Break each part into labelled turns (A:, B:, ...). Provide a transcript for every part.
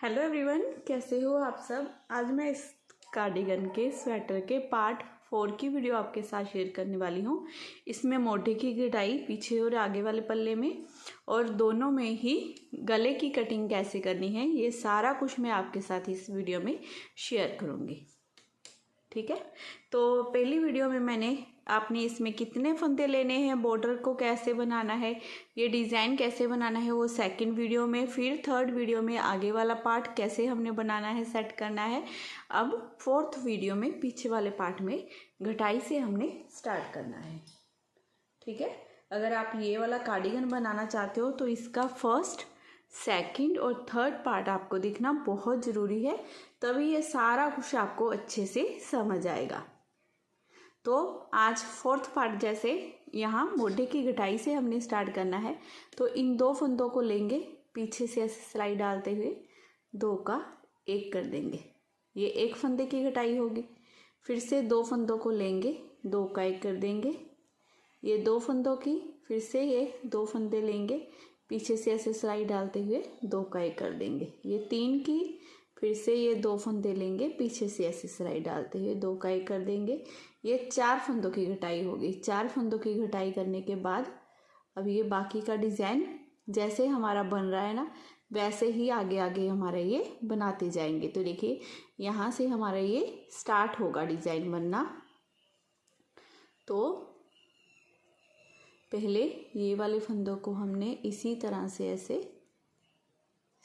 A: Hello everyone, कैसे हो आप सब। आज मैं इस कार्डिगन के स्वेटर के पार्ट 4 की वीडियो आपके साथ शेयर करने वाली हूँ। इसमें मोटे की कटाई पीछे और आगे वाले पल्ले में और दोनों में ही गले की कटिंग कैसे करनी है, ये सारा कुछ मैं आपके साथ इस वीडियो में शेयर करूँगी। ठीक है, तो पहली वीडियो में मैंने आपने इसमें कितने फंदे लेने हैं, बॉर्डर को कैसे बनाना है, ये डिज़ाइन कैसे बनाना है, वो सेकंड वीडियो में। फिर थर्ड वीडियो में आगे वाला पार्ट कैसे हमने बनाना है, सेट करना है। अब फोर्थ वीडियो में पीछे वाले पार्ट में घटाई से हमने स्टार्ट करना है। ठीक है, अगर आप ये वाला कार्डिगन बनाना चाहते हो तो इसका फर्स्ट, सेकंड और थर्ड पार्ट आपको दिखना बहुत ज़रूरी है, तभी ये सारा कुछ आपको अच्छे से समझ आएगा। तो आज फोर्थ पार्ट, जैसे यहाँ मोढे की घटाई से हमने स्टार्ट करना है, तो इन दो फंदों को लेंगे, पीछे से ऐसे सिलाई डालते हुए 2 का 1 कर देंगे। ये एक फंदे की घटाई होगी। फिर से 2 फंदों को लेंगे, 2 का 1 कर देंगे। ये 2 फंदों की, फिर से ये 2 फंदे लेंगे, पीछे से ऐसे सिलाई डालते हुए 2 का 1 कर देंगे। ये 3 की, फिर से ये 2 फंदे लेंगे, पीछे से ऐसे सिलाई डालते हुए 2 का 1 कर देंगे। ये 4 फंदों की घटाई होगी। 4 फंदों की घटाई करने के बाद अब ये बाकी का डिज़ाइन जैसे हमारा बन रहा है ना, वैसे ही आगे आगे हमारा ये बनाते जाएंगे। तो देखिए, यहाँ से हमारा ये स्टार्ट होगा डिज़ाइन बनना। तो पहले ये वाले फंदों को हमने इसी तरह से ऐसे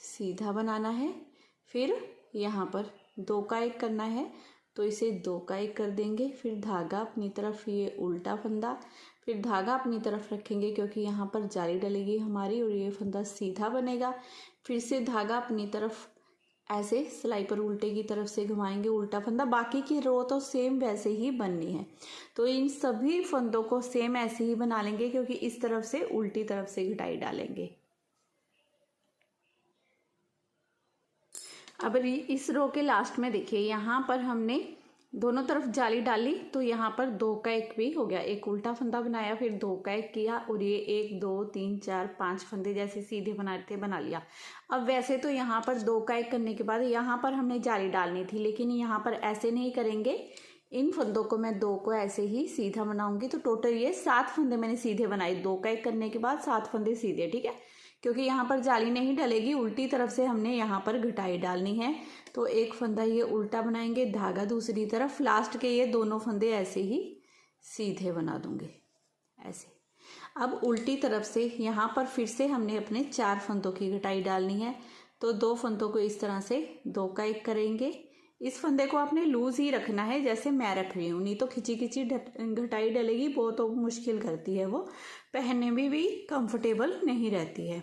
A: सीधा बनाना है। फिर यहाँ पर 2 का 1 करना है, तो इसे 2 का 1 कर देंगे। फिर धागा अपनी तरफ, ये उल्टा फंदा, फिर धागा अपनी तरफ रखेंगे क्योंकि यहाँ पर जाली डलेगी हमारी और ये फंदा सीधा बनेगा। फिर से धागा अपनी तरफ ऐसे सिलाई पर उल्टे की तरफ से घुमाएंगे, उल्टा फंदा। बाकी की रो तो सेम वैसे ही बननी है, तो इन सभी फंदों को सेम ऐसे ही बना लेंगे क्योंकि इस तरफ से उल्टी तरफ से घटाई डालेंगे। अब इस रो के लास्ट में देखिए, यहाँ पर हमने दोनों तरफ जाली डाली, तो यहाँ पर 2 का 1 भी हो गया। एक उल्टा फंदा बनाया, फिर 2 का 1 किया और ये 1 2 3 4 5 फंदे जैसे सीधे बनाए थे बना लिया। अब वैसे तो यहाँ पर 2 का 1 करने के बाद यहाँ पर हमने जाली डालनी थी, लेकिन यहाँ पर ऐसे नहीं करेंगे। इन फंदों को मैं 2 को ऐसे ही सीधा बनाऊंगी। तो टोटल ये 7 फंदे मैंने सीधे बनाए, 2 का 1 करने के बाद 7 फंदे सीधे। ठीक है, क्योंकि यहाँ पर जाली नहीं डलेगी, उल्टी तरफ से हमने यहाँ पर घटाई डालनी है। तो एक फंदा ये उल्टा बनाएंगे, धागा दूसरी तरफ, लास्ट के ये दोनों फंदे ऐसे ही सीधे बना दूंगे ऐसे। अब उल्टी तरफ से यहाँ पर फिर से हमने अपने 4 फंदों की घटाई डालनी है, तो 2 फंदों को इस तरह से 2 का 1 करेंगे। इस फंदे को आपने लूज ही रखना है जैसे मैं रख रही हूँ, नहीं तो खिंची खिंची घटाई डलेगी, बहुत मुश्किल करती है, वो पहनने में भी कंफर्टेबल नहीं रहती है।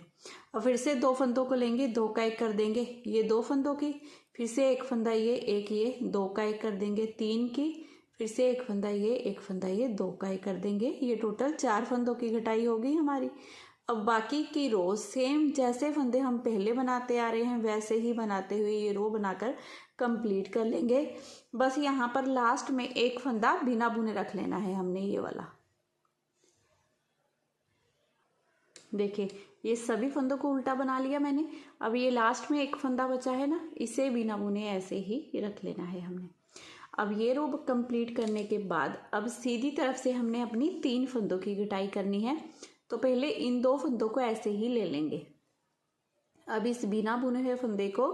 A: और फिर से 2 फंदों को लेंगे, 2 का 1 कर देंगे। ये 2 फंदों की, फिर से एक फंदा ये, एक ये, 2 का 1 कर देंगे। 3 की, फिर से एक फंदा ये, एक फंदा ये, 2 का 1 कर देंगे। ये टोटल 4 फंदों की घटाई होगी हमारी। अब बाकी की रो सेम जैसे फंदे हम पहले बनाते आ रहे हैं वैसे ही बनाते हुए ये रो बनाकर कंप्लीट कर लेंगे। बस यहाँ पर लास्ट में एक फंदा बिना बुने रख लेना है हमने, ये वाला। देखिए, ये सभी फंदों को उल्टा बना लिया मैंने। अब ये लास्ट में एक फंदा बचा है ना, इसे बिना बुने ऐसे ही रख लेना है हमने। अब ये रो कंप्लीट करने के बाद अब सीधी तरफ से हमने अपनी 3 फंदों की घटाई करनी है। तो पहले इन 2 फंदों को ऐसे ही ले लेंगे। अब इस बिना बुने हुए फंदे को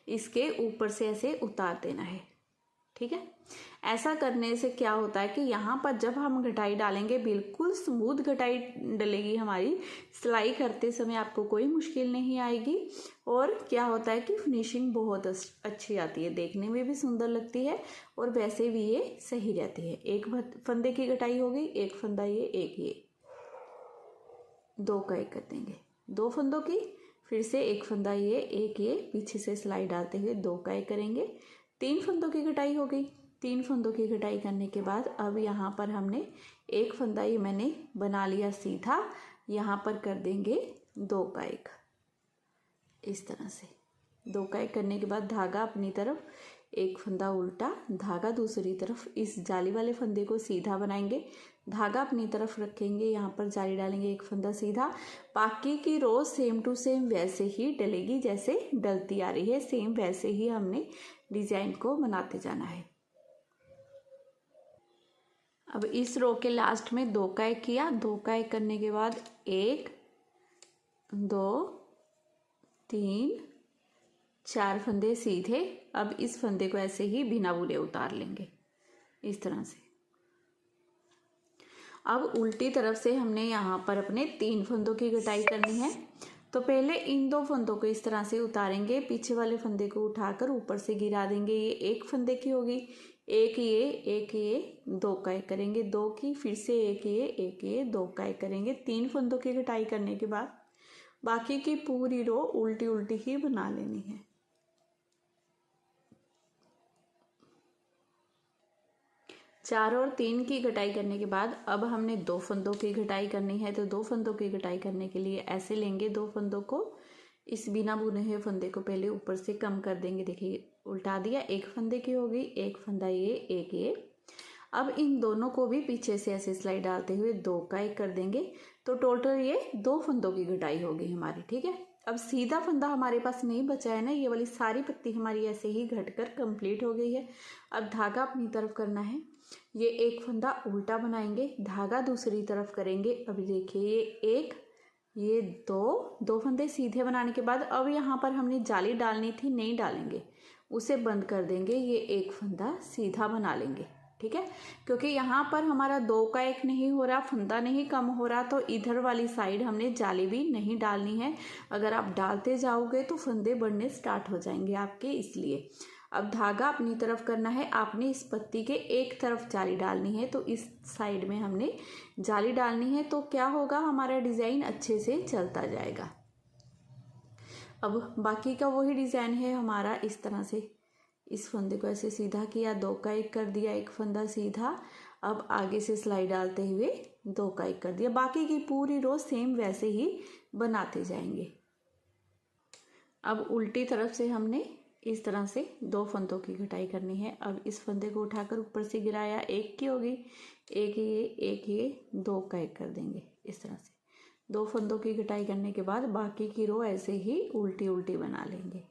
A: इसके ऊपर से ऐसे उतार देना है। ठीक है, ऐसा करने से क्या होता है कि यहाँ पर जब हम घटाई डालेंगे बिल्कुल स्मूथ घटाई डलेगी हमारी, सिलाई करते समय आपको कोई मुश्किल नहीं आएगी। और क्या होता है कि फिनिशिंग बहुत अच्छी आती है, देखने में भी सुंदर लगती है और वैसे भी ये सही रहती है। एक फंदे की घटाई हो गई, एक फंदा ये, एक ये, 2 का 1 कर देंगे। 2 फंदों की, फिर से एक फंदा ये, एक ये, पीछे से सिलाई डालते हुए 2 का 1 करेंगे। 3 फंदों की घटाई हो गई। 3 फंदों की घटाई करने के बाद अब यहाँ पर हमने एक फंदा ये मैंने बना लिया सीधा, यहाँ पर कर देंगे 2 का 1 इस तरह से। 2 का 1 करने के बाद धागा अपनी तरफ एक फंदा उल्टा, धागा दूसरी तरफ, इस जाली वाले फंदे को सीधा बनाएंगे, धागा अपनी तरफ रखेंगे, यहाँ पर जाली डालेंगे, एक फंदा सीधा। बाकी की रो सेम टू सेम वैसे ही डलेगी जैसे डलती आ रही है, सेम वैसे ही हमने डिजाइन को बनाते जाना है। अब इस रो के लास्ट में 2 का 1 किया, 2 का 1 करने के बाद 1 2 3 4 फंदे सीधे। अब इस फंदे को ऐसे ही बिना बुने उतार लेंगे इस तरह से। अब उल्टी तरफ से हमने यहाँ पर अपने 3 फंदों की कटाई करनी है। तो पहले इन 2 फंदों को इस तरह से उतारेंगे, पीछे वाले फंदे को उठाकर ऊपर से गिरा देंगे। ये एक फंदे की होगी, एक ये 2 का 1 करेंगे, 2 की, फिर से एक ये 2 का 1 करेंगे। 3 फंदों की कटाई करने के बाद बाकी की पूरी रो उल्टी उल्टी ही बना लेनी है। चार और 3 की कटाई करने के बाद अब हमने 2 फंदों की कटाई करनी है। तो 2 फंदों की कटाई करने के लिए ऐसे लेंगे 2 फंदों को, इस बिना बुने हुए फंदे को पहले ऊपर से कम कर देंगे। देखिए उल्टा दिया, एक फंदे की होगी, एक फंदा ये, एक ये। अब इन दोनों को भी पीछे से ऐसे सिलाई डालते हुए 2 का 1 कर देंगे। तो टोटल ये 2 फंदों की कटाई होगी हमारी, ठीक है। अब सीधा फंदा हमारे पास नहीं बचा है ना, ये वाली सारी पत्ती हमारी ऐसे ही घटकर कंप्लीट हो गई है। अब धागा अपनी तरफ करना है, ये एक फंदा उल्टा बनाएंगे, धागा दूसरी तरफ करेंगे। अभी देखिए ये एक, ये 2 फंदे सीधे बनाने के बाद अब यहाँ पर हमने जाली डालनी थी, नहीं डालेंगे, उसे बंद कर देंगे। ये एक फंदा सीधा बना लेंगे, ठीक है। क्योंकि यहाँ पर हमारा 2 का 1 नहीं हो रहा, फंदा नहीं कम हो रहा, तो इधर वाली साइड हमने जाली भी नहीं डालनी है। अगर आप डालते जाओगे तो फंदे बढ़ने स्टार्ट हो जाएंगे आपके, इसलिए। अब धागा अपनी तरफ करना है, आपने इस पत्ती के एक तरफ जाली डालनी है, तो इस साइड में हमने जाली डालनी है। तो क्या होगा, हमारा डिज़ाइन अच्छे से चलता जाएगा। अब बाकी का वही डिज़ाइन है हमारा, इस तरह से इस फंदे को ऐसे सीधा किया, 2 का 1 कर दिया, एक फंदा सीधा। अब आगे से सिलाई डालते हुए 2 का 1 कर दिया। बाकी की पूरी रो सेम वैसे ही बनाते जाएंगे। अब उल्टी तरफ से हमने इस तरह से 2 फंदों की कटाई करनी है। अब इस फंदे को उठाकर ऊपर से गिराया, एक की होगी, एक ये 2 का 1 कर देंगे इस तरह से। 2 फंदों की कटाई करने के बाद बाकी की रो ऐसे ही उल्टी उल्टी बना लेंगे।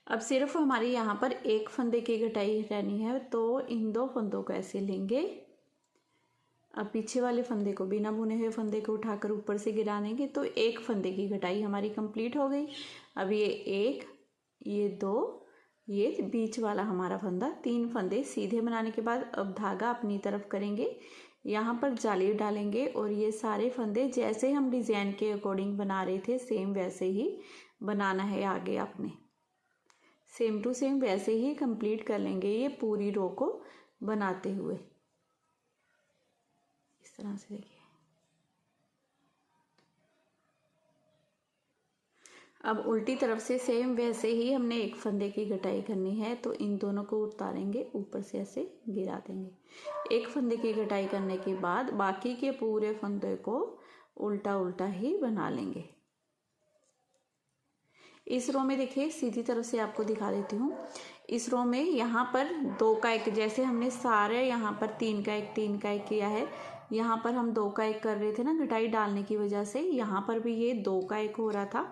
A: अब सिर्फ हमारी यहाँ पर एक फंदे की कटाई रहनी है, तो इन 2 फंदों को ऐसे लेंगे। अब पीछे वाले फंदे को, बिना बुने हुए फंदे को उठाकर ऊपर से गिरा देंगे, तो एक फंदे की कटाई हमारी कंप्लीट हो गई। अब ये 1, ये 2, ये बीच वाला हमारा फंदा, 3 फंदे सीधे बनाने के बाद अब धागा अपनी तरफ करेंगे, यहाँ पर जाली डालेंगे और ये सारे फंदे जैसे हम डिज़ाइन के अकॉर्डिंग बना रहे थे सेम वैसे ही बनाना है। आगे आपने सेम टू सेम वैसे ही कंप्लीट कर लेंगे ये पूरी रो को बनाते हुए, इस तरह से। देखिए अब उल्टी तरफ से सेम वैसे ही हमने एक फंदे की कटाई करनी है। तो इन दोनों को उतारेंगे, ऊपर से ऐसे गिरा देंगे। एक फंदे की कटाई करने के बाद बाकी के पूरे फंदे को उल्टा उल्टा ही बना लेंगे। इस रो में देखिए, सीधी तरफ से आपको दिखा देती हूँ। इस रो में यहाँ पर 2 का 1, जैसे हमने सारे यहाँ पर 3 का 1 किया है, यहाँ पर हम 2 का 1 कर रहे थे ना कटाई डालने की वजह से, यहाँ पर भी ये 2 का 1 हो रहा था।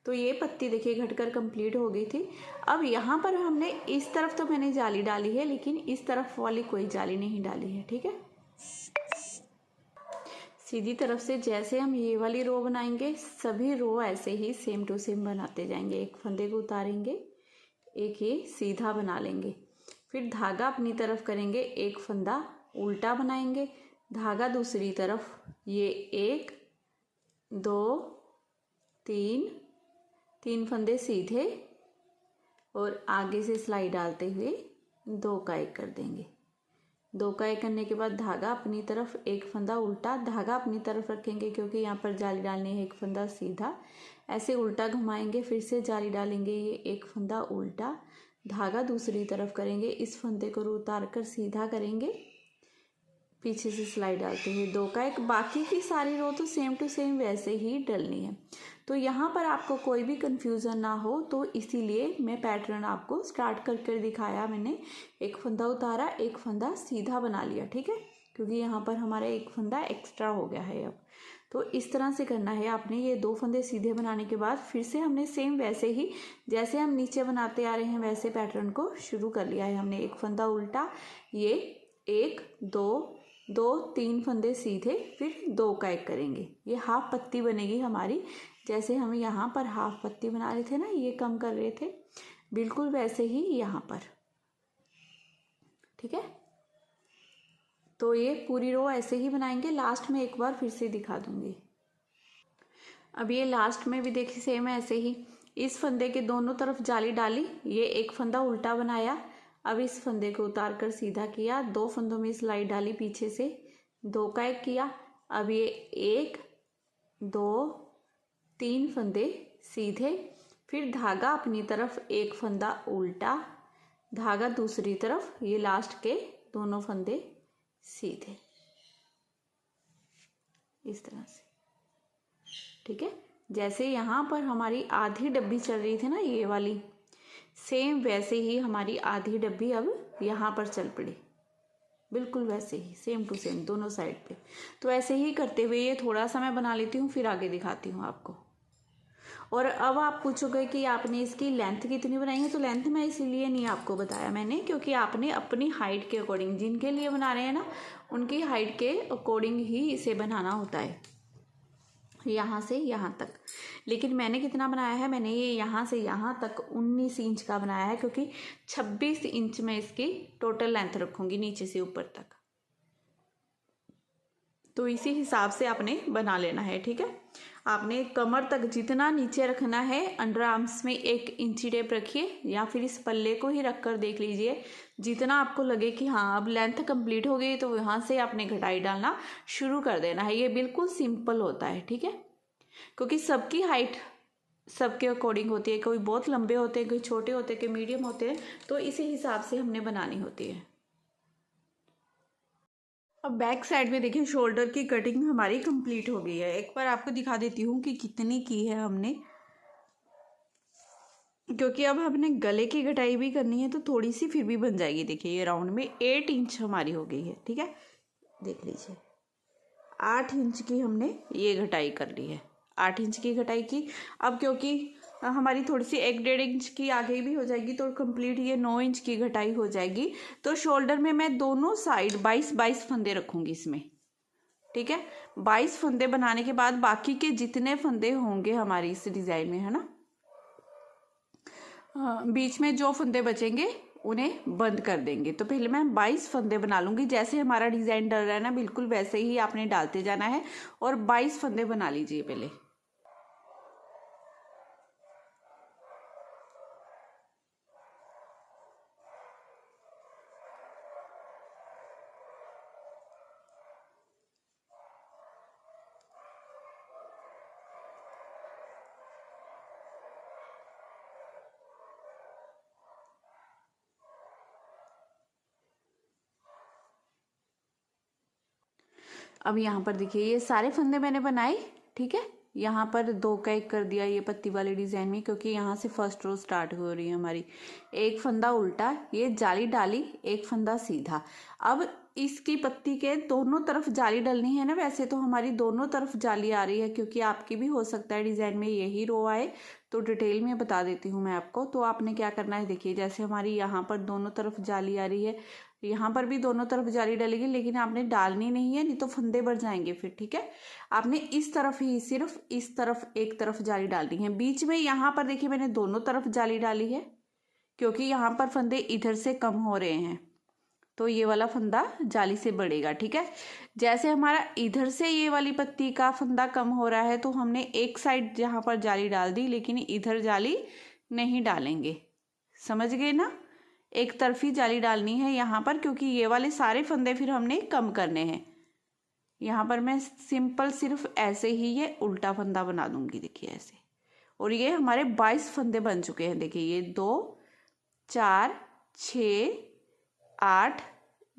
A: तो ये पत्ती देखिए घटकर कंप्लीट हो गई थी। अब यहाँ पर हमने इस तरफ तो मैंने जाली डाली है, लेकिन इस तरफ वाली कोई जाली नहीं डाली है, ठीक है। सीधी तरफ से जैसे हम ये वाली रो बनाएंगे, सभी रो ऐसे ही सेम टू सेम बनाते जाएंगे। एक फंदे को उतारेंगे, एक ये सीधा बना लेंगे, फिर धागा अपनी तरफ करेंगे, एक फंदा उल्टा बनाएंगे, धागा दूसरी तरफ, ये 1 2 3 फंदे सीधे और आगे से सिलाई डालते हुए 2 का 1 कर देंगे। 2 का 1 करने के बाद धागा अपनी तरफ, एक फंदा उल्टा, धागा अपनी तरफ रखेंगे क्योंकि यहाँ पर जाली डालनी है, एक फंदा सीधा, ऐसे उल्टा घुमाएंगे, फिर से जाली डालेंगे, ये एक फंदा उल्टा, धागा दूसरी तरफ करेंगे, इस फंदे को उतार कर सीधा करेंगे, पीछे से सिलाई डालते हुए 2 का 1। बाकी की सारी रो तो सेम टू सेम वैसे ही डलनी है। तो यहाँ पर आपको कोई भी कंफ्यूजन ना हो, तो इसीलिए मैं पैटर्न आपको स्टार्ट कर दिखाया। मैंने एक फंदा उतारा, एक फंदा सीधा बना लिया, ठीक है, क्योंकि यहाँ पर हमारा एक फंदा एक्स्ट्रा हो गया है। अब तो इस तरह से करना है आपने। ये 2 फंदे सीधे बनाने के बाद फिर से हमने सेम वैसे ही जैसे हम नीचे बनाते आ रहे हैं वैसे पैटर्न को शुरू कर लिया है हमने। एक फंदा उल्टा, ये 1 2 2 3 फंदे सीधे, फिर 2 का एक करेंगे। ये हाफ पत्ती बनेगी हमारी, जैसे हम यहाँ पर हाफ पत्ती बना रहे थे ना, ये कम कर रहे थे, बिल्कुल वैसे ही यहाँ पर, ठीक है। तो ये पूरी रो ऐसे ही बनाएंगे। लास्ट में एक बार फिर से दिखा दूंगी। अब ये लास्ट में भी देखिए सेम ऐसे ही इस फंदे के दोनों तरफ जाली डाली, ये एक फंदा उल्टा बनाया। अब इस फंदे को उतार कर सीधा किया, 2 फंदों में सिलाई डाली पीछे से, 2 का एक किया। अब ये 1 2 3 फंदे सीधे, फिर धागा अपनी तरफ, एक फंदा उल्टा, धागा दूसरी तरफ, ये लास्ट के दोनों फंदे सीधे, इस तरह से, ठीक है। जैसे यहाँ पर हमारी आधी डब्बी चल रही थी ना ये वाली, सेम वैसे ही हमारी आधी डब्बी अब यहाँ पर चल पड़ी, बिल्कुल वैसे ही सेम टू सेम दोनों साइड पे। तो ऐसे ही करते हुए ये थोड़ा सा मैं बना लेती हूँ, फिर आगे दिखाती हूँ आपको। और अब आप पूछोगे कि आपने इसकी लेंथ कितनी बनाई है, तो लेंथ मैं इसीलिए नहीं आपको बताया मैंने, क्योंकि आपने अपनी हाइट के अकॉर्डिंग, जिनके लिए बना रहे हैं ना उनकी हाइट के अकॉर्डिंग ही इसे बनाना होता है, यहाँ से यहाँ तक। लेकिन मैंने कितना बनाया है, मैंने ये यहाँ से यहाँ तक 19 इंच का बनाया है, क्योंकि 26 इंच में इसकी टोटल लेंथ रखूँगी नीचे से ऊपर तक। तो इसी हिसाब से आपने बना लेना है, ठीक है। आपने कमर तक जितना नीचे रखना है, अंडर आर्म्स में 1 इंची टेप रखिए, या फिर इस पल्ले को ही रख कर देख लीजिए। जितना आपको लगे कि हाँ अब लेंथ कंप्लीट हो गई, तो वहाँ से आपने घटाई डालना शुरू कर देना है। ये बिल्कुल सिंपल होता है, ठीक है, क्योंकि सबकी हाइट सबके अकॉर्डिंग होती है। कोई बहुत लंबे होते हैं, कोई छोटे होते हैं, कोई मीडियम होते हैं, तो इसी हिसाब से हमने बनानी होती है। अब बैक साइड में देखिए शोल्डर की कटिंग हमारी कंप्लीट हो गई है। एक बार आपको दिखा देती हूँ कि कितनी की है हमने, क्योंकि अब हमने गले की घटाई भी करनी है, तो थोड़ी सी फिर भी बन जाएगी। देखिए ये राउंड में 8 इंच हमारी हो गई है, ठीक है, देख लीजिए 8 इंच की हमने ये घटाई कर ली है, 8 इंच की घटाई की। अब क्योंकि हमारी थोड़ी सी 1-1.5 इंच की आगे भी हो जाएगी, तो कंप्लीट ये 9 इंच की घटाई हो जाएगी। तो शोल्डर में मैं दोनों साइड 22-22 फंदे रखूँगी इसमें, ठीक है। 22 फंदे बनाने के बाद बाकी के जितने फंदे होंगे हमारी इस डिज़ाइन में, है ना, बीच में जो फंदे बचेंगे उन्हें बंद कर देंगे। तो पहले मैं 22 फंदे बना लूँगी, जैसे हमारा डिज़ाइन डल रहा है ना, बिल्कुल वैसे ही आपने डालते जाना है, और 22 फंदे बना लीजिए पहले। अब यहाँ पर देखिए ये सारे फंदे मैंने बनाए, ठीक है। यहाँ पर 2 का एक कर दिया ये पत्ती वाले डिज़ाइन में, क्योंकि यहाँ से फर्स्ट रो स्टार्ट हो रही है हमारी। एक फंदा उल्टा, ये जाली डाली, एक फंदा सीधा। अब इसकी पत्ती के दोनों तरफ जाली डलनी है ना, वैसे तो हमारी दोनों तरफ जाली आ रही है, क्योंकि आपकी भी हो सकता है डिज़ाइन में यही रो आए, तो डिटेल में बता देती हूँ मैं आपको। तो आपने क्या करना है, देखिए जैसे हमारी यहाँ पर दोनों तरफ जाली आ रही है, यहाँ पर भी दोनों तरफ जाली डलेगी, लेकिन आपने डालनी नहीं है, नहीं तो फंदे बढ़ जाएंगे फिर, ठीक है। आपने इस तरफ ही, सिर्फ इस तरफ एक तरफ जाली डालनी है। बीच में यहाँ पर देखिए मैंने दोनों तरफ जाली डाली है, क्योंकि यहाँ पर फंदे इधर से कम हो रहे हैं, तो ये वाला फंदा जाली से बढ़ेगा, ठीक है। जैसे हमारा इधर से ये वाली पत्ती का फंदा कम हो रहा है, तो हमने एक साइड यहाँ पर जाली डाल दी, लेकिन इधर जाली नहीं डालेंगे, समझ गए ना। एक तरफी जाली डालनी है यहाँ पर, क्योंकि ये वाले सारे फंदे फिर हमने कम करने हैं। यहाँ पर मैं सिंपल सिर्फ ऐसे ही ये उल्टा फंदा बना दूंगी, देखिए ऐसे। और ये हमारे 22 फंदे बन चुके हैं। देखिए ये 2 4 6 8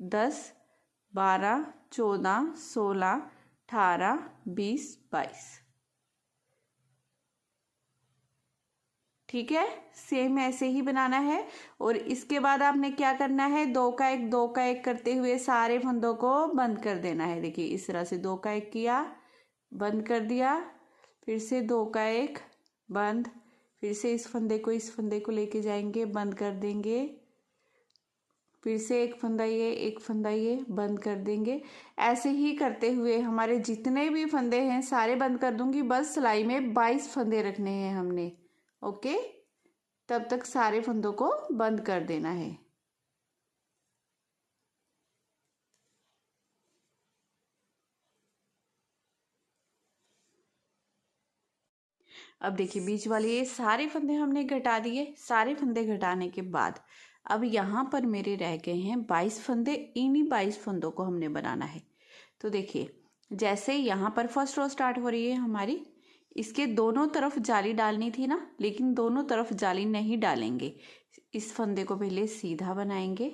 A: 10 12 14 16 18 20 22, ठीक है, सेम ऐसे ही बनाना है। और इसके बाद आपने क्या करना है, 2 का 1 2 का 1 करते हुए सारे फंदों को बंद कर देना है। देखिए इस तरह से 2 का 1 किया, बंद कर दिया, फिर से 2 का 1 बंद, फिर से इस फंदे को लेके जाएंगे, बंद कर देंगे, फिर से एक फंदा ये बंद कर देंगे। ऐसे ही करते हुए हमारे जितने भी फंदे हैं सारे बंद कर दूंगी। बस सिलाई में 22 फंदे रखने हैं हमने। ओके, तब तक सारे फंदों को बंद कर देना है। अब देखिए बीच वाले ये सारे फंदे हमने घटा दिए। सारे फंदे घटाने के बाद अब यहाँ पर मेरे रह गए हैं 22 फंदे। इन्हीं 22 फंदों को हमने बनाना है। तो देखिए जैसे यहाँ पर फर्स्ट रो स्टार्ट हो रही है हमारी, इसके दोनों तरफ जाली डालनी थी ना, लेकिन दोनों तरफ जाली नहीं डालेंगे। इस फंदे को पहले सीधा बनाएंगे,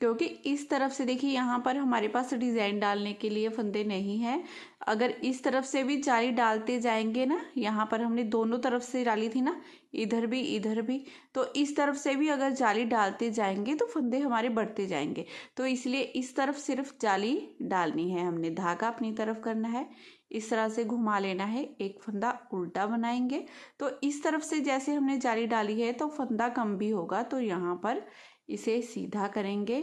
A: क्योंकि इस तरफ से देखिए यहाँ पर हमारे पास डिज़ाइन डालने के लिए फंदे नहीं हैं। अगर इस तरफ से भी जाली डालते जाएंगे ना, यहाँ पर हमने दोनों तरफ से डाली थी ना, इधर भी, तो इस तरफ से भी अगर जाली डालते जाएंगे तो फंदे हमारे बढ़ते जाएंगे। तो इसलिए इस तरफ सिर्फ जाली डालनी है हमने, धागा अपनी तरफ करना है, इस तरह से घुमा लेना है, एक फंदा उल्टा बनाएंगे। तो इस तरफ से जैसे हमने जाली डाली है तो फंदा कम भी होगा, तो यहाँ पर इसे सीधा करेंगे,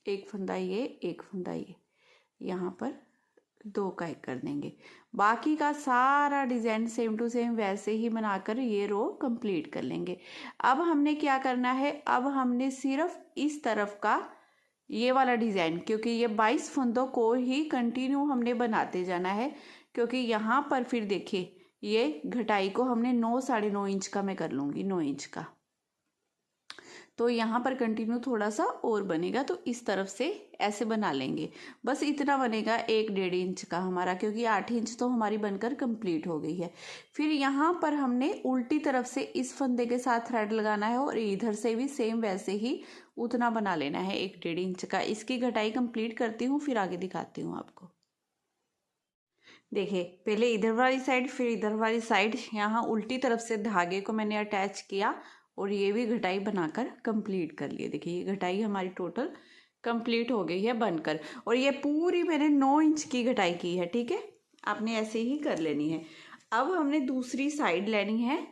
A: एक फंदा ये, यहाँ पर 2 का 1 कर देंगे। बाकी का सारा डिज़ाइन सेम टू सेम वैसे ही बनाकर ये रो कंप्लीट कर लेंगे। अब हमने क्या करना है, अब हमने सिर्फ इस तरफ का ये वाला डिज़ाइन, क्योंकि ये 22 फंदों को ही कंटिन्यू हमने बनाते जाना है, क्योंकि यहाँ पर फिर देखिए ये घटाई को हमने 9 साढ़े 9 इंच का मैं कर लूँगी, 9 इंच का। तो यहाँ पर कंटिन्यू थोड़ा सा और बनेगा, तो इस तरफ से ऐसे बना लेंगे। बस इतना बनेगा 1-1.5 इंच का हमारा, क्योंकि 8 इंच तो हमारी बनकर कंप्लीट हो गई है। फिर यहाँ पर हमने उल्टी तरफ से इस फंदे के साथ थ्रेड लगाना है और इधर से भी सेम वैसे ही उतना बना लेना है 1-1.5 इंच का। इसकी घटाई कंप्लीट करती हूँ, फिर आगे दिखाती हूँ आपको। देखिए पहले इधर वाली साइड फिर इधर वाली साइड, यहाँ उल्टी तरफ से धागे को मैंने अटैच किया और ये भी घटाई बनाकर कंप्लीट कर लिए। देखिए ये घटाई हमारी टोटल कंप्लीट हो गई है बनकर, और ये पूरी मैंने 9 इंच की घटाई की है। ठीक है, आपने ऐसे ही कर लेनी है। अब हमने दूसरी साइड लेनी है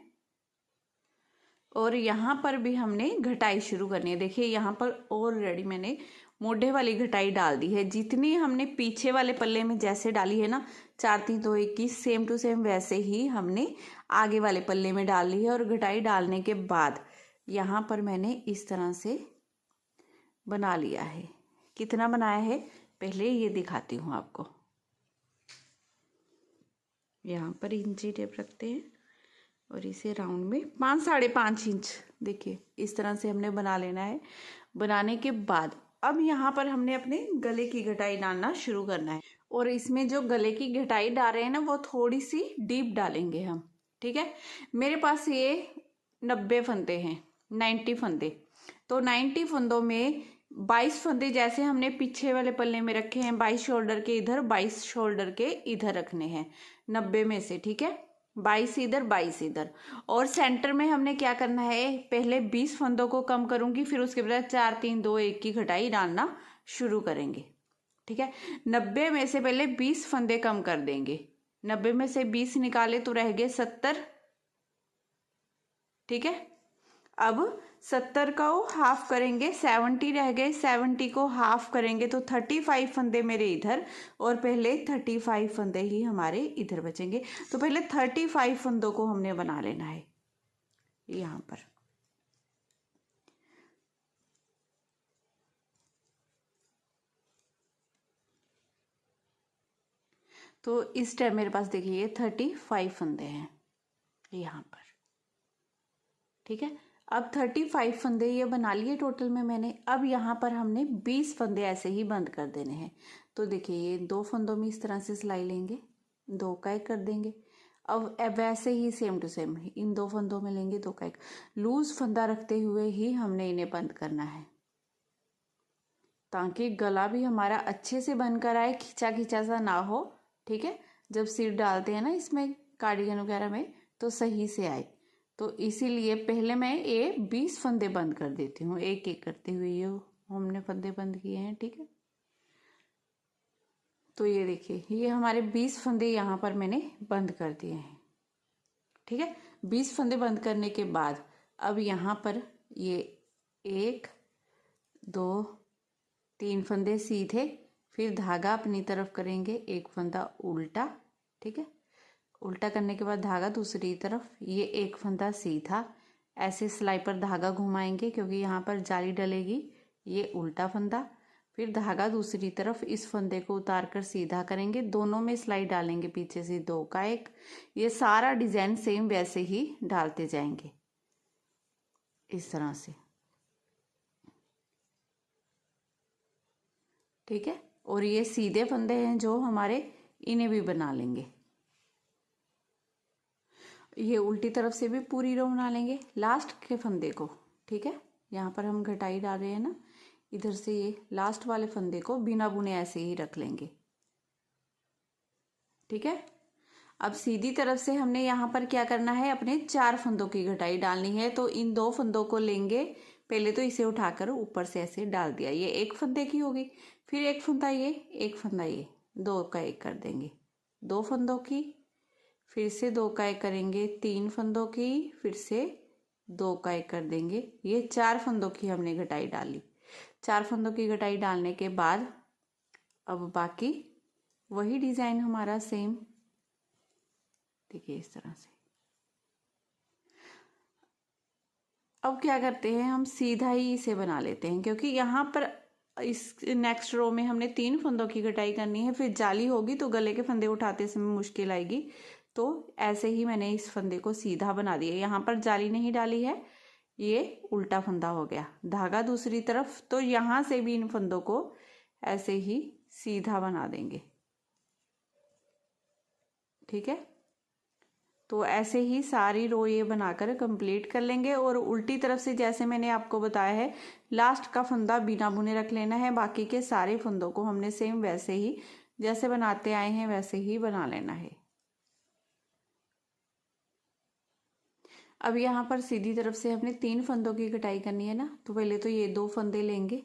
A: और यहाँ पर भी हमने घटाई शुरू करनी है। देखिए यहाँ पर ऑलरेडी मैंने मोढ़े वाली घटाई डाल दी है। जितनी हमने पीछे वाले पल्ले में जैसे डाली है ना, 4 3 2 1 की, सेम टू सेम वैसे ही हमने आगे वाले पल्ले में डाल ली है। और घटाई डालने के बाद यहाँ पर मैंने इस तरह से बना लिया है। कितना बनाया है पहले ये दिखाती हूँ आपको। यहाँ पर इंची टेप रखते हैं और इसे राउंड में 5 साढ़े 5 इंच, देखिए इस तरह से हमने बना लेना है। बनाने के बाद अब यहाँ पर हमने अपने गले की घटाई डालना शुरू करना है, और इसमें जो गले की घटाई डाल रहे हैं ना वो थोड़ी सी डीप डालेंगे हम। ठीक है, मेरे पास ये 90 फंदे हैं, 90 फंदे, तो 90 फंदों में 22 फंदे जैसे हमने पीछे वाले पल्ले में रखे हैं, 22 शोल्डर के इधर 22 शोल्डर के इधर रखने हैं 90 में से। ठीक है, 22 इधर 22 इधर। और सेंटर में हमने क्या करना है, पहले 20 फंदों को कम करूंगी, फिर उसके बाद 4 3 2 1 की घटाई डालना शुरू करेंगे। ठीक है, 90 में से पहले 20 फंदे कम कर देंगे। 90 में से 20 निकाले तो रह गए 70। ठीक है, अब 70 को हाफ करेंगे, 70 रह गए, 70 को हाफ करेंगे तो 35 फंदे मेरे इधर, और पहले 35 फंदे ही हमारे इधर बचेंगे। तो पहले 35 फंदों को हमने बना लेना है यहाँ पर। तो इस टाइम मेरे पास देखिए ये 35 फंदे हैं यहाँ पर। ठीक है, अब 35 फंदे ये बना लिए टोटल में मैंने। अब यहाँ पर हमने 20 फंदे ऐसे ही बंद कर देने हैं। तो देखिए ये 2 फंदों में इस तरह से सिलाई लेंगे, 2 का 1 कर देंगे। अब वैसे ही सेम टू सेम इन 2 फंदों में लेंगे 2 का 1। लूज फंदा रखते हुए ही हमने इन्हें बंद करना है, ताकि गला भी हमारा अच्छे से बनकर आए, खिंचा खिंचा सा ना हो। ठीक है, जब सिर डालते हैं ना इसमें कार्डिगन वगैरह में, तो सही से आए। तो इसीलिए पहले मैं ये 20 फंदे बंद कर देती हूँ, एक एक करते हुए ये हमने फंदे बंद किए हैं। ठीक है, तो ये देखिए ये हमारे 20 फंदे यहाँ पर मैंने बंद कर दिए हैं। ठीक है, 20 फंदे बंद करने के बाद अब यहाँ पर ये 1 2 3 फंदे सीधे, फिर धागा अपनी तरफ करेंगे, एक फंदा उल्टा। ठीक है, उल्टा करने के बाद धागा दूसरी तरफ, ये एक फंदा सीधा, ऐसे सिलाई पर धागा घुमाएंगे क्योंकि यहाँ पर जाली डलेगी। ये उल्टा फंदा, फिर धागा दूसरी तरफ, इस फंदे को उतार कर सीधा करेंगे, दोनों में सिलाई डालेंगे पीछे से 2 का 1। ये सारा डिजाइन सेम वैसे ही डालते जाएंगे इस तरह से। ठीक है, और ये सीधे फंदे हैं जो हमारे, इन्हें भी बना लेंगे। ये उल्टी तरफ से भी पूरी रो बना लेंगे लास्ट के फंदे को। ठीक है, यहाँ पर हम घटाई डाल रहे हैं ना, इधर से ये लास्ट वाले फंदे को बिना बुने ऐसे ही रख लेंगे। ठीक है, अब सीधी तरफ से हमने यहाँ पर क्या करना है, अपने 4 फंदों की घटाई डालनी है। तो इन 2 फंदों को लेंगे, पहले तो इसे उठाकर ऊपर से ऐसे डाल दिया, ये एक फंदे की होगी, फिर एक फंदा ये, एक फंदा ये, 2 का 1 कर देंगे, 2 फंदों की, फिर से 2 का 1 करेंगे, 3 फंदों की, फिर से 2 का 1 कर देंगे। ये 4 फंदों की हमने घटाई डाली। 4 फंदों की घटाई डालने के बाद अब बाकी वही डिजाइन हमारा सेम, देखिए इस तरह से। अब क्या करते हैं, हम सीधा ही इसे बना लेते हैं क्योंकि यहाँ पर इस नेक्स्ट रो में हमने 3 फंदों की घटाई करनी है, फिर जाली होगी तो गले के फंदे उठाते समय मुश्किल आएगी। तो ऐसे ही मैंने इस फंदे को सीधा बना दिया, यहाँ पर जाली नहीं डाली है, ये उल्टा फंदा हो गया, धागा दूसरी तरफ। तो यहाँ से भी इन फंदों को ऐसे ही सीधा बना देंगे। ठीक है, तो ऐसे ही सारी रो ये बनाकर कंप्लीट कर लेंगे। और उल्टी तरफ से जैसे मैंने आपको बताया है, लास्ट का फंदा बिना बुने रख लेना है, बाकी के सारे फंदों को हमने सेम वैसे ही जैसे बनाते आए हैं वैसे ही बना लेना है। अब यहाँ पर सीधी तरफ से हमने 3 फंदों की कटाई करनी है ना, तो पहले तो ये 2 फंदे लेंगे।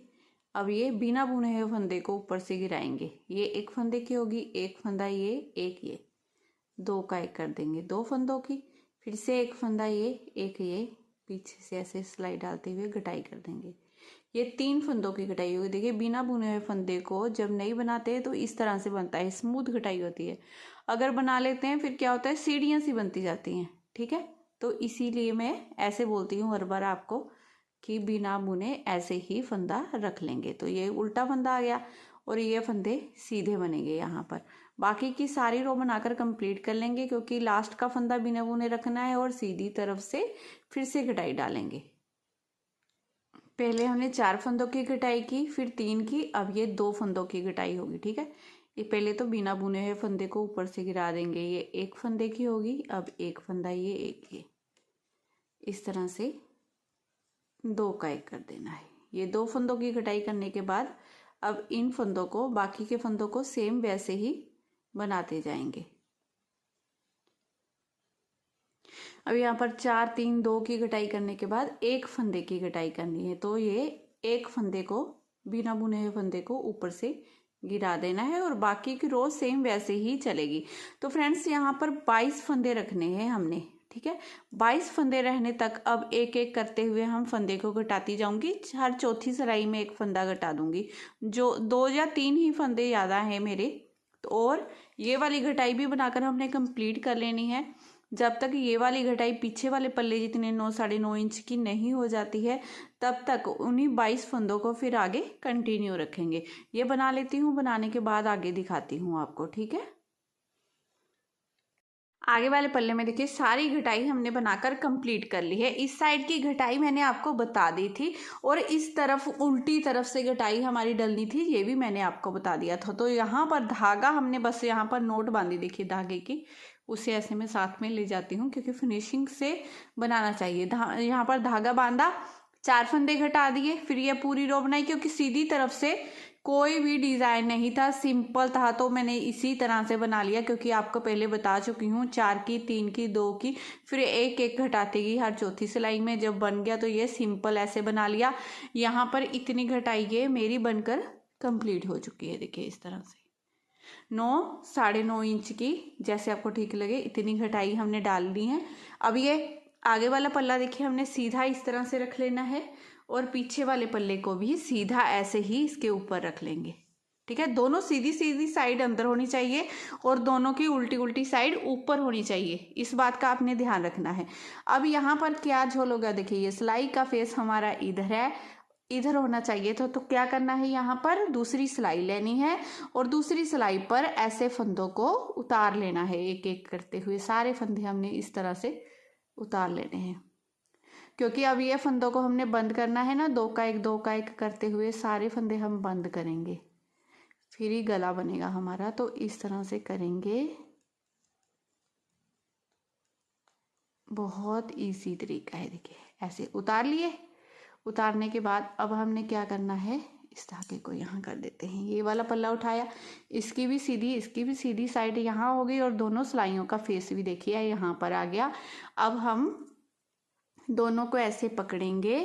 A: अब ये बिना बुने हुए फंदे को ऊपर से गिराएंगे, ये एक फंदे की होगी, एक फंदा ये, एक ये, 2 का 1 कर देंगे, 2 फंदों की, फिर से एक फंदा ये, एक ये, पीछे से ऐसे सिलाई डालते हुए कटाई कर देंगे। ये 3 फंदों की कटाई होगी। देखिए बिना बुने हुए फंदे को जब नहीं बनाते हैं तो इस तरह से बनता है, स्मूथ कटाई होती है। अगर बना लेते हैं फिर क्या होता है, सीढ़ियाँ सी बनती जाती हैं। ठीक है, तो इसीलिए मैं ऐसे बोलती हूँ हर बार आपको कि बिना बुने ऐसे ही फंदा रख लेंगे। तो ये उल्टा फंदा आ गया और ये फंदे सीधे बनेंगे यहाँ पर। बाकी की सारी रो बनाकर कंप्लीट कर लेंगे क्योंकि लास्ट का फंदा बिना बुने रखना है और सीधी तरफ से फिर से कटाई डालेंगे। पहले हमने 4 फंदों की कटाई की, फिर 3 की, अब ये 2 फंदों की कटाई होगी। ठीक है, ये पहले तो बिना बुने हुए फंदे को ऊपर से गिरा देंगे, ये एक फंदे की होगी, अब एक फंदा ये, एक ये, इस तरह से 2 का 1 कर देना है। ये 2 फंदों की कटाई करने के बाद अब इन फंदों को, बाकी के फंदों को सेम वैसे ही बनाते जाएंगे। अब यहाँ पर 4 3 2 की कटाई करने के बाद एक फंदे की कटाई करनी है, तो ये एक फंदे को, बिना बुने हुए फंदे को ऊपर से गिरा देना है और बाकी की रो सेम वैसे ही चलेगी। तो फ्रेंड्स यहाँ पर 22 फंदे रखने हैं हमने। ठीक है, 22 फंदे रहने तक अब एक एक करते हुए हम फंदे को घटाती जाऊंगी। हर चौथी सिलाई में एक फंदा घटा दूंगी, जो 2 या 3 ही फंदे ज़्यादा हैं मेरे। तो और ये वाली घटाई भी बनाकर हमने कंप्लीट कर लेनी है। जब तक ये वाली घटाई पीछे वाले पल्ले जितने 9 साढ़े 9 इंच की नहीं हो जाती है तब तक उन्हीं 22 फंदों को फिर आगे कंटिन्यू रखेंगे। ये बना लेती हूँ, बनाने के बाद आगे दिखाती हूँ आपको। ठीक है, आगे वाले पल्ले में देखिए सारी घटाई हमने बनाकर कंप्लीट कर ली है। इस साइड की घटाई मैंने आपको बता दी थी और इस तरफ उल्टी तरफ से घटाई हमारी डलनी थी, ये भी मैंने आपको बता दिया था। तो यहाँ पर धागा हमने बस यहाँ पर नोट बांधी, देखिए धागे की, उसे ऐसे मैं साथ में ले जाती हूँ क्योंकि फिनिशिंग से बनाना चाहिए। यहाँ पर धागा बांधा, 4 फंदे घटा दिए, फिर ये पूरी रो बनाई क्योंकि सीधी तरफ से कोई भी डिज़ाइन नहीं था, सिंपल था, तो मैंने इसी तरह से बना लिया, क्योंकि आपको पहले बता चुकी हूँ 4 की, 3 की, 2 की, फिर एक एक घटाती गई हर चौथी सिलाई में। जब बन गया तो ये सिंपल ऐसे बना लिया। यहाँ पर इतनी घटाई ये मेरी बनकर कंप्लीट हो चुकी है। देखिए इस तरह से 9, 9.5 इंच की, जैसे आपको ठीक लगे इतनी घटाई हमने डाल दी है। अब ये आगे वाला पल्ला देखिए हमने सीधा इस तरह से रख लेना है, और पीछे वाले पल्ले को भी सीधा ऐसे ही इसके ऊपर रख लेंगे। ठीक है, दोनों सीधी सीधी साइड अंदर होनी चाहिए और दोनों की उल्टी उल्टी साइड ऊपर होनी चाहिए, इस बात का आपने ध्यान रखना है। अब यहाँ पर क्या झोल होगा, देखिए ये सिलाई का फेस हमारा इधर है, इधर होना चाहिए तो क्या करना है, यहाँ पर दूसरी सिलाई लेनी है और दूसरी सिलाई पर ऐसे फंदों को उतार लेना है। एक एक करते हुए सारे फंदे हमने इस तरह से उतार लेने हैं, क्योंकि अब ये फंदों को हमने बंद करना है ना, 2 का 1 2 का 1 करते हुए सारे फंदे हम बंद करेंगे, फिर ही गला बनेगा हमारा। तो इस तरह से करेंगे, बहुत इजी तरीका है। देखिए ऐसे उतार लिए, उतारने के बाद अब हमने क्या करना है, इस धागे को यहाँ कर देते हैं। ये वाला पल्ला उठाया, इसकी भी सीधी साइड यहाँ हो गई और दोनों सिलाइयों का फेस भी देखिए यहाँ पर आ गया। अब हम दोनों को ऐसे पकड़ेंगे,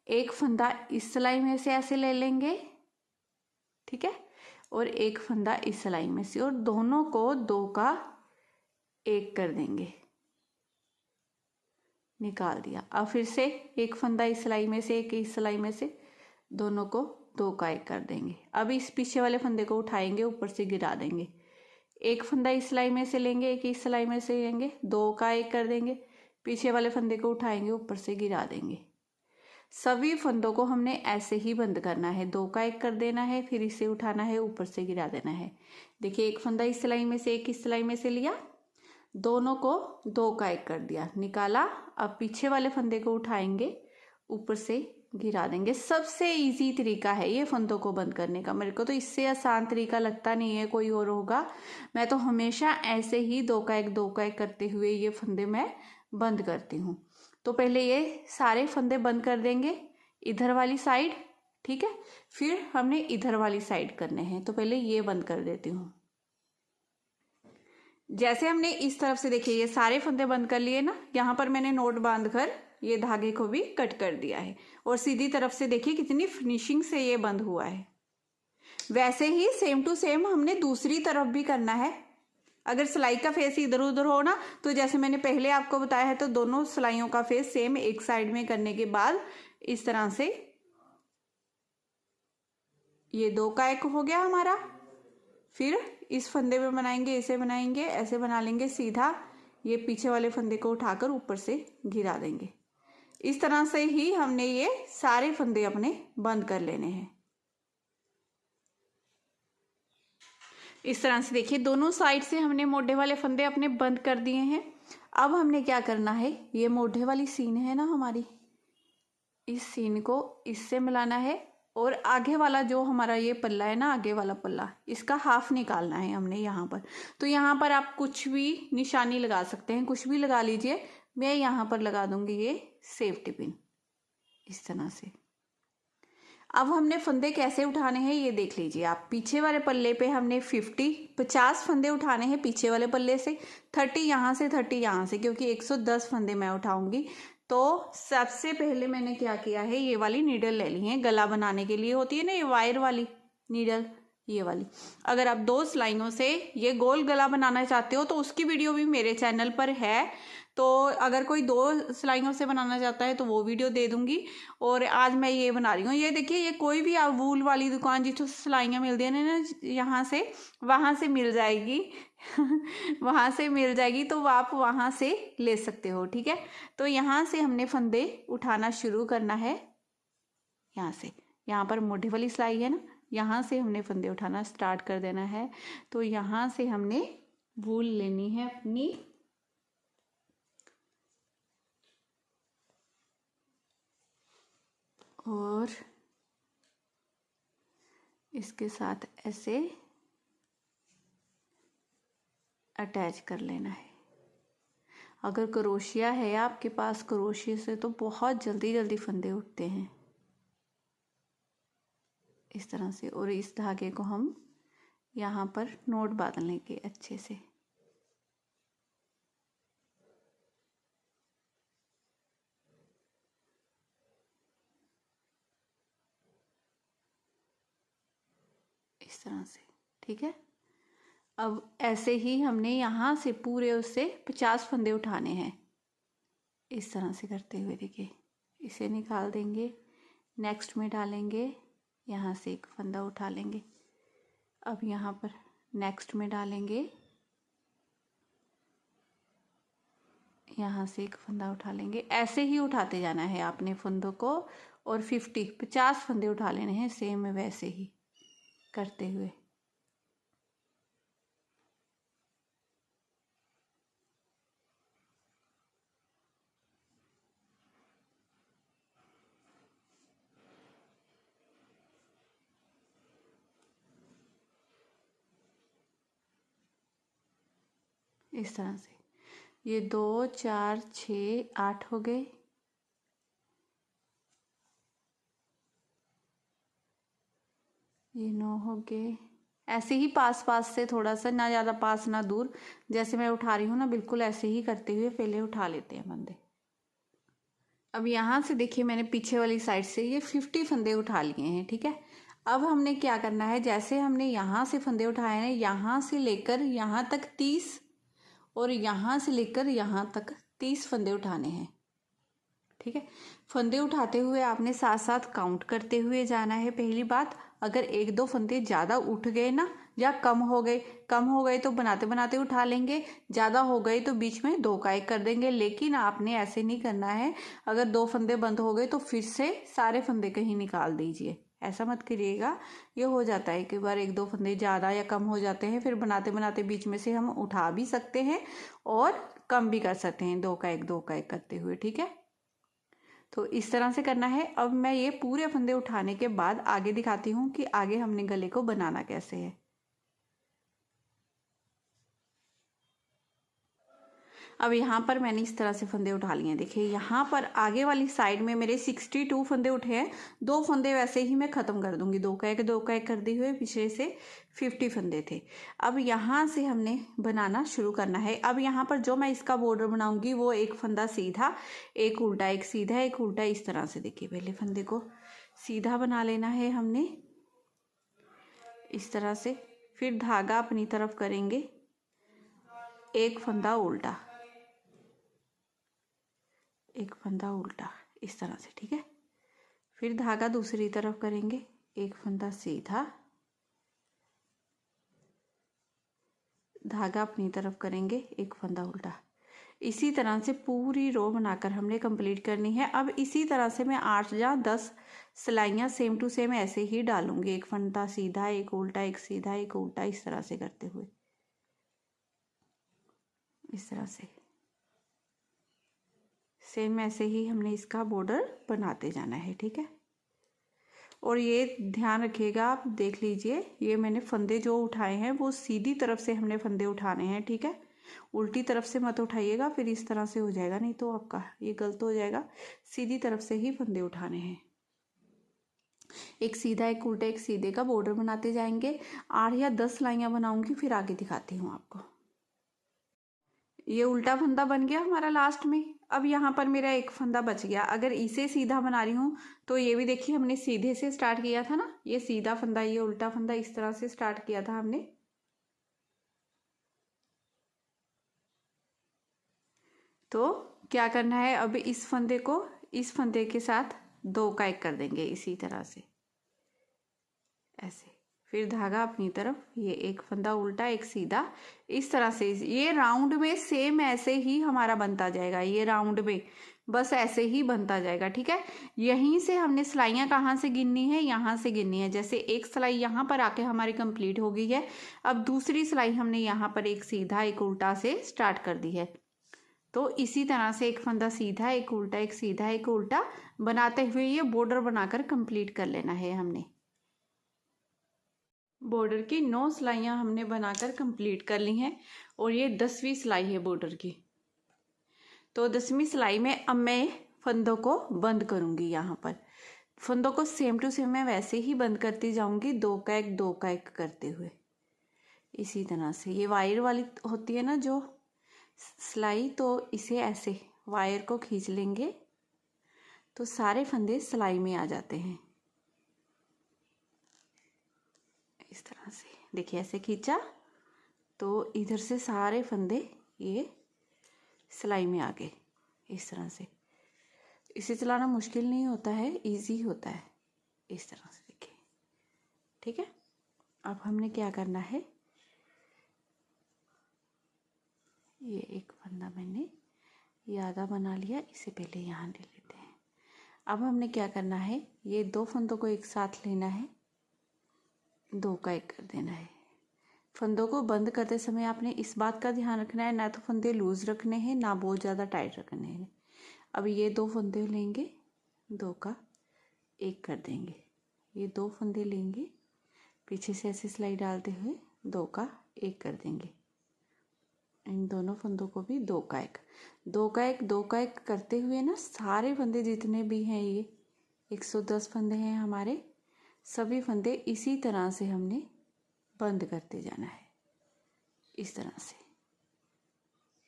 A: एक फंदा इस सिलाई में से ऐसे ले लेंगे, ठीक है, और एक फंदा इस सिलाई में से, और दोनों को 2 का 1 कर देंगे, निकाल दिया। अब फिर से एक फंदा इस सिलाई में से, एक इस सिलाई में से, दोनों को 2 का 1 कर देंगे। अब इस पीछे वाले फंदे को उठाएंगे, ऊपर से गिरा देंगे, एक फंदा इस सिलाई में से लेंगे, एक इस सिलाई में से लेंगे, 2 का 1 कर देंगे, पीछे वाले फंदे को उठाएंगे, ऊपर से गिरा देंगे। सभी फंदों को हमने ऐसे ही बंद करना है, 2 का 1 कर देना है, फिर इसे उठाना है, ऊपर से गिरा देना है। देखिए एक फंदा इस सिलाई में से, एक इस सिलाई में से लिया, दोनों को 2 का 1 कर दिया, निकाला। अब पीछे वाले फंदे को उठाएंगे, ऊपर से गिरा देंगे। सबसे इजी तरीका है ये फंदों को बंद करने का, मेरे को तो इससे आसान तरीका लगता नहीं है कोई और होगा। मैं तो हमेशा ऐसे ही 2 का 1 2 का 1 करते हुए ये फंदे मैं बंद करती हूँ। तो पहले ये सारे फंदे बंद कर देंगे इधर वाली साइड, ठीक है, फिर हमने इधर वाली साइड करने हैं। तो पहले ये बंद कर देती हूँ। जैसे हमने इस तरफ से देखिए ये सारे फंदे बंद कर लिए ना, यहाँ पर मैंने नोट बांधकर ये धागे को भी कट कर दिया है, और सीधी तरफ से देखिए कितनी फिनिशिंग से ये बंद हुआ है। वैसे ही सेम टू सेम हमने दूसरी तरफ भी करना है। अगर सिलाई का फेस इधर उधर हो ना, तो जैसे मैंने पहले आपको बताया है, तो दोनों सिलाइयों का फेस सेम एक साइड में करने के बाद इस तरह से ये 2 का 1 हो गया हमारा। फिर इस फंदे में बनाएंगे, इसे बनाएंगे, ऐसे बना लेंगे सीधा, ये पीछे वाले फंदे को उठाकर ऊपर से गिरा देंगे। इस तरह से ही हमने ये सारे फंदे अपने बंद कर लेने हैं। इस तरह से देखिए दोनों साइड से हमने मोढ़े वाले फंदे अपने बंद कर दिए हैं। अब हमने क्या करना है, ये मोढ़े वाली सीन है ना हमारी, इस सीन को इससे मिलाना है, और आगे वाला जो हमारा ये पल्ला है ना, आगे वाला पल्ला, इसका हाफ निकालना है हमने यहाँ पर। तो यहाँ पर आप कुछ भी निशानी लगा सकते हैं, कुछ भी लगा लीजिए। मैं यहाँ पर लगा दूंगी ये सेफ्टी पिन, इस तरह से। अब हमने फंदे कैसे उठाने हैं ये देख लीजिए आप। पीछे वाले पल्ले पे हमने 50 फंदे उठाने हैं पीछे वाले पल्ले से, 30 यहाँ से, 30 यहाँ से, क्योंकि 110 फंदे मैं उठाऊंगी। तो सबसे पहले मैंने क्या किया है, ये वाली नीडल ले ली है, गला बनाने के लिए होती है ना ये वायर वाली नीडल, ये वाली। अगर आप 2 सिलाइयों से ये गोल गला बनाना चाहते हो तो उसकी वीडियो भी मेरे चैनल पर है, तो अगर कोई 2 सिलाइयों से बनाना चाहता है तो वो वीडियो दे दूंगी। और आज मैं ये बना रही हूँ। ये देखिए, ये कोई भी आप वूल वाली दुकान जिसको सिलाइयाँ मिलती हैं ना, यहाँ से वहाँ से मिल जाएगी वहाँ से मिल जाएगी, तो आप वहाँ से ले सकते हो, ठीक है। तो यहाँ से हमने फंदे उठाना शुरू करना है, यहाँ से, यहाँ पर मोढ़े वाली सिलाई है ना, यहाँ से हमने फंदे उठाना स्टार्ट कर देना है। तो यहाँ से हमने वूल लेनी है अपनी, और इसके साथ ऐसे अटैच कर लेना है। अगर क्रोशिया है आपके पास, क्रोशिया से तो बहुत जल्दी जल्दी फंदे उठते हैं। इस तरह से। और इस धागे को हम यहाँ पर नोट बांध लेंगे अच्छे से। इस तरह से, ठीक है। अब ऐसे ही हमने यहाँ से पूरे उससे 50 फंदे उठाने हैं, इस तरह से करते हुए। देखिए, इसे निकाल देंगे, नेक्स्ट में डालेंगे, यहाँ से एक फंदा उठा लेंगे। अब यहाँ पर नेक्स्ट में डालेंगे, यहाँ से एक फंदा उठा लेंगे। ऐसे ही उठाते जाना है आपने फंदों को, और 50 फंदे उठा लेने हैं, सेम वैसे ही करते हुए। इस तरह से ये 2 4 6 8 हो गए। ये 9 हो गए। ऐसे ही पास पास से, थोड़ा सा, ना ज़्यादा पास ना दूर, जैसे मैं उठा रही हूँ ना, बिल्कुल ऐसे ही करते हुए पहले उठा लेते हैं फंदे। अब यहाँ से देखिए, मैंने पीछे वाली साइड से ये 50 फंदे उठा लिए हैं, ठीक है। अब हमने क्या करना है, जैसे हमने यहाँ से फंदे उठाए हैं, यहाँ से लेकर यहाँ तक 30, और यहाँ से लेकर यहाँ तक 30 फंदे उठाने हैं, ठीक है। फंदे उठाते हुए आपने साथ साथ काउंट करते हुए जाना है। पहली बात, अगर 1-2 फंदे ज़्यादा उठ गए ना, या कम हो गए तो बनाते बनाते उठा लेंगे, ज़्यादा हो गए तो बीच में 2 का 1 कर देंगे। लेकिन आपने ऐसे नहीं करना है, अगर 2 फंदे बंद हो गए तो फिर से सारे फंदे कहीं निकाल दीजिए, ऐसा मत करिएगा। ये हो जाता है, कई बार 1-2 फंदे ज़्यादा या कम हो जाते हैं, फिर बनाते बनाते बीच में से हम उठा भी सकते हैं और कम भी कर सकते हैं, 2 का 1 करते हुए, ठीक है। तो इस तरह से करना है। अब मैं ये पूरे फंदे उठाने के बाद आगे दिखाती हूँ कि आगे हमने गले को बनाना कैसे है। अब यहाँ पर मैंने इस तरह से फंदे उठा लिए हैं। देखिए, यहाँ पर आगे वाली साइड में मेरे 62 फंदे उठे हैं। 2 फंदे वैसे ही मैं ख़त्म कर दूंगी, 2 का 1 करते हुए। पीछे से 50 फंदे थे। अब यहाँ से हमने बनाना शुरू करना है। अब यहाँ पर जो मैं इसका बॉर्डर बनाऊंगी, वो एक फंदा सीधा, एक उल्टा, एक सीधा, एक उल्टा, इस तरह से। देखिए, पहले फंदे को सीधा बना लेना है हमने, इस तरह से। फिर धागा अपनी तरफ करेंगे, एक फंदा उल्टा, एक फंदा उल्टा, इस तरह से, ठीक है। फिर धागा दूसरी तरफ करेंगे, एक फंदा सीधा, धागा अपनी तरफ करेंगे, एक फंदा उल्टा। इसी तरह से पूरी रो बनाकर हमने कंप्लीट करनी है। अब इसी तरह से मैं 8 या 10 सिलाइयाँ सेम टू सेम ऐसे ही डालूंगी, एक फंदा सीधा, एक उल्टा, एक सीधा, एक उल्टा, इस तरह से करते हुए, इस तरह से सेम ऐसे ही हमने इसका बॉर्डर बनाते जाना है, ठीक है। और ये ध्यान रखिएगा, आप देख लीजिए, ये मैंने फंदे जो उठाए हैं वो सीधी तरफ से हमने फंदे उठाने हैं, ठीक है। उल्टी तरफ से मत उठाइएगा, फिर इस तरह से हो जाएगा, नहीं तो आपका ये गलत हो जाएगा। सीधी तरफ से ही फंदे उठाने हैं। एक सीधा, एक उल्टा, एक सीधे का बॉर्डर बनाते जाएंगे। 8 या 10 सिलाइयाँ बनाऊंगी, फिर आगे दिखाती हूँ आपको। ये उल्टा फंदा बन गया हमारा लास्ट में। अब यहाँ पर मेरा एक फंदा बच गया। अगर इसे सीधा बना रही हूँ तो ये भी देखिए, हमने सीधे से स्टार्ट किया था ना, ये सीधा फंदा, ये उल्टा फंदा, इस तरह से स्टार्ट किया था हमने। तो क्या करना है, अब इस फंदे को इस फंदे के साथ 2 का 1 कर देंगे, इसी तरह से, ऐसे। फिर धागा अपनी तरफ, ये एक फंदा उल्टा, एक सीधा, इस तरह से। ये राउंड में सेम ऐसे ही हमारा बनता जाएगा, ये राउंड में बस ऐसे ही बनता जाएगा, ठीक है। यहीं से हमने सिलाइयाँ कहाँ से गिननी है, यहाँ से गिननी है। जैसे एक सिलाई यहाँ पर आके हमारी कंप्लीट हो गई है, अब दूसरी सिलाई हमने यहाँ पर एक सीधा, एक उल्टा से स्टार्ट कर दी है। तो इसी तरह से एक फंदा सीधा, एक उल्टा, एक सीधा, एक उल्टा बनाते हुए ये बॉर्डर बनाकर कंप्लीट कर लेना है हमने। बॉर्डर की 9 सिलाइयाँ हमने बनाकर कंप्लीट कर ली हैं, और ये 10वीं सिलाई है बॉर्डर की। तो 10वीं सिलाई में अब मैं फंदों को बंद करूँगी। यहाँ पर फंदों को सेम टू सेम मैं वैसे ही बंद करती जाऊंगी, 2 का 1 2 का 1 करते हुए। इसी तरह से ये वायर वाली होती है ना जो सिलाई, तो इसे ऐसे वायर को खींच लेंगे तो सारे फंदे सिलाई में आ जाते हैं। इस तरह से देखिए, ऐसे खींचा तो इधर से सारे फंदे ये सिलाई में आ गए। इस तरह से इसे चलाना मुश्किल नहीं होता है, इजी होता है। इस तरह से देखिए, ठीक है। अब हमने क्या करना है, ये एक फंदा मैंने ये आधा बना लिया, इसे पहले यहाँ ले लेते हैं। अब हमने क्या करना है, ये 2 फंदों को एक साथ लेना है, 2 का 1 कर देना है। फंदों को बंद करते समय आपने इस बात का ध्यान रखना है, ना तो फंदे लूज रखने हैं ना बहुत ज़्यादा टाइट रखने हैं। अब ये 2 फंदे लेंगे, 2 का 1 कर देंगे। ये 2 फंदे लेंगे, पीछे से ऐसे सिलाई डालते हुए 2 का 1 कर देंगे। इन दोनों फंदों को भी 2 का 1 2 का 1 2 का 1 करते हुए ना, सारे फंदे जितने भी हैं, ये 110 फंदे हैं हमारे, सभी फंदे इसी तरह से हमने बंद करते जाना है। इस तरह से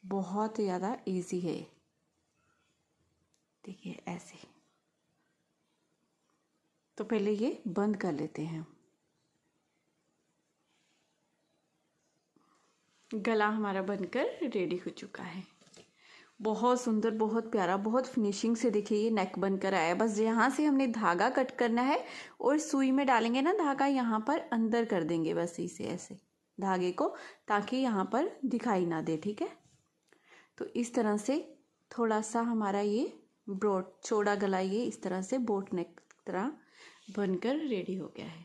A: बहुत ज़्यादा इजी है। देखिए ऐसे, तो पहले ये बंद कर लेते हैं। गला हमारा बनकर रेडी हो चुका है। बहुत सुंदर, बहुत प्यारा, बहुत फिनिशिंग से देखिए ये नेक बनकर आया है। बस यहाँ से हमने धागा कट करना है और सुई में डालेंगे ना धागा, यहाँ पर अंदर कर देंगे बस इसे ऐसे धागे को, ताकि यहाँ पर दिखाई ना दे, ठीक है। तो इस तरह से थोड़ा सा हमारा ये ब्रॉड चौड़ा गला ये इस तरह से बोट नेक तरह बनकर रेडी हो गया है।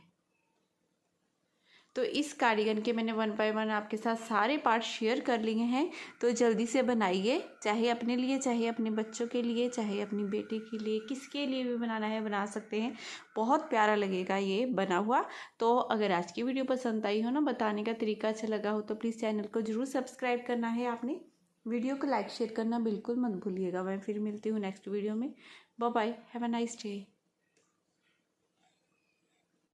A: तो इस कार्डिगन के मैंने 1 बाय 1 आपके साथ सारे पार्ट शेयर कर लिए हैं। तो जल्दी से बनाइए, चाहे अपने लिए, चाहे अपने बच्चों के लिए, चाहे अपनी बेटी के लिए, किसके लिए भी बनाना है बना सकते हैं। बहुत प्यारा लगेगा ये बना हुआ। तो अगर आज की वीडियो पसंद आई हो ना, बताने का तरीका अच्छा लगा हो, तो प्लीज़ चैनल को ज़रूर सब्सक्राइब करना है आपने। वीडियो को लाइक शेयर करना बिल्कुल मत भूलिएगा। मैं फिर मिलती हूँ नेक्स्ट वीडियो में। Bye bye, have a nice day.